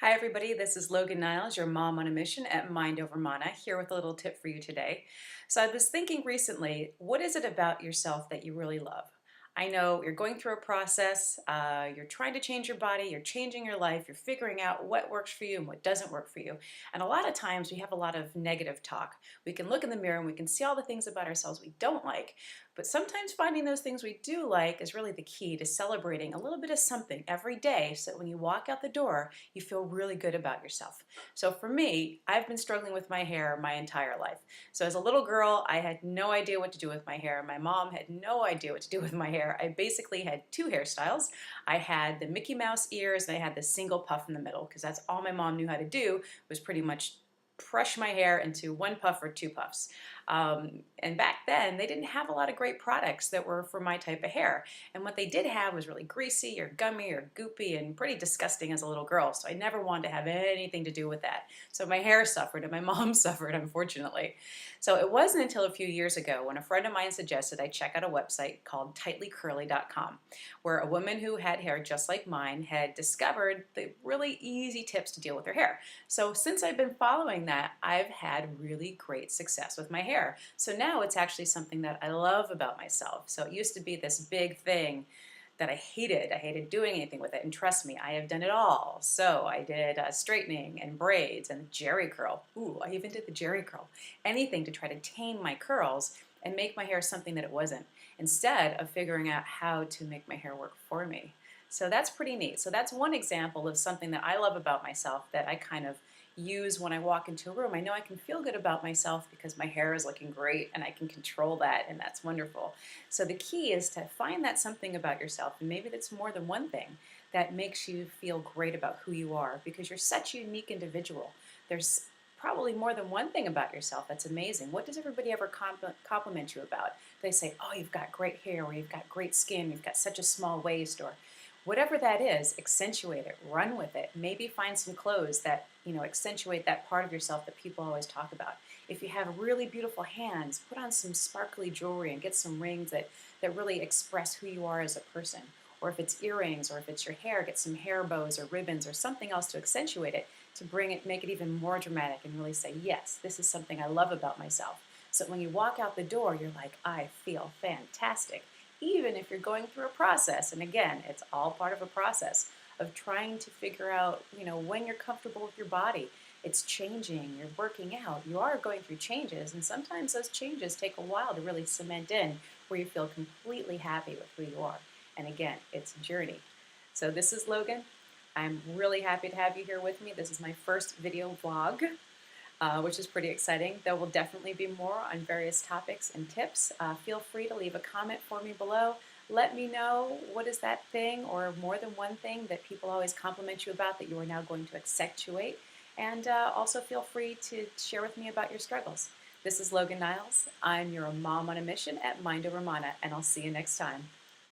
Hi everybody, this is Logan Niles, your mom on a mission at Mind Over Mana, here with a little tip for you today. So I was thinking recently, what is it about yourself that you really love? I know you're going through a process, you're trying to change your body, you're changing your life, you're figuring out what works for you and what doesn't work for you. And a lot of times we have a lot of negative talk. We can look in the mirror and we can see all the things about ourselves we don't like, but sometimes finding those things we do like is really the key to celebrating a little bit of something every day so that when you walk out the door, you feel really good about yourself. So for me, I've been struggling with my hair my entire life. So as a little girl, I had no idea what to do with my hair. My mom had no idea what to do with my hair. I basically had two hairstyles. I had the Mickey Mouse ears and I had the single puff in the middle because that's all my mom knew how to do was pretty much brush my hair into one puff or two puffs. And back then, they didn't have a lot of great products that were for my type of hair. And what they did have was really greasy or gummy or goopy and pretty disgusting as a little girl. So I never wanted to have anything to do with that. So my hair suffered and my mom suffered, unfortunately. So it wasn't until a few years ago when a friend of mine suggested I check out a website called tightlycurly.com, where a woman who had hair just like mine had discovered the really easy tips to deal with her hair. So since I've been following that, I've had really great success with my hair. So now it's actually something that I love about myself. So it used to be this big thing that I hated. I hated doing anything with it. And trust me, I have done it all. So I did straightening and braids and jerry curl. Ooh, I even did the jerry curl. Anything to try to tame my curls and make my hair something that it wasn't, instead of figuring out how to make my hair work for me. So that's pretty neat. So that's one example of something that I love about myself that I kind of use when I walk into a room. I know I can feel good about myself because my hair is looking great and I can control that, and that's wonderful. So the key is to find that something about yourself, and maybe that's more than one thing, that makes you feel great about who you are because you're such a unique individual. There's probably more than one thing about yourself that's amazing. What does everybody ever compliment you about? They say, oh, you've got great hair, or you've got great skin, you've got such a small waist, or whatever that is, accentuate it, run with it. Maybe find some clothes that, accentuate that part of yourself that people always talk about. If you have really beautiful hands, put on some sparkly jewelry and get some rings that really express who you are as a person. Or if it's earrings, or if it's your hair, get some hair bows or ribbons or something else to accentuate it, to bring it, make it even more dramatic and really say, yes, this is something I love about myself. So when you walk out the door, you're like, I feel fantastic, even if you're going through a process. And again, it's all part of a process of trying to figure out, when you're comfortable with your body. It's changing, you're working out, you are going through changes, and sometimes those changes take a while to really cement in where you feel completely happy with who you are. And again, it's a journey. So this is Logan. I'm really happy to have you here with me. This is my first video vlog, which is pretty exciting. There will definitely be more on various topics and tips. Feel free to leave a comment for me below. Let me know, what is that thing or more than one thing that people always compliment you about that you are now going to accentuate. And also feel free to share with me about your struggles. This is Logan Niles. I'm your mom on a mission at Mind Over Mana, and I'll see you next time.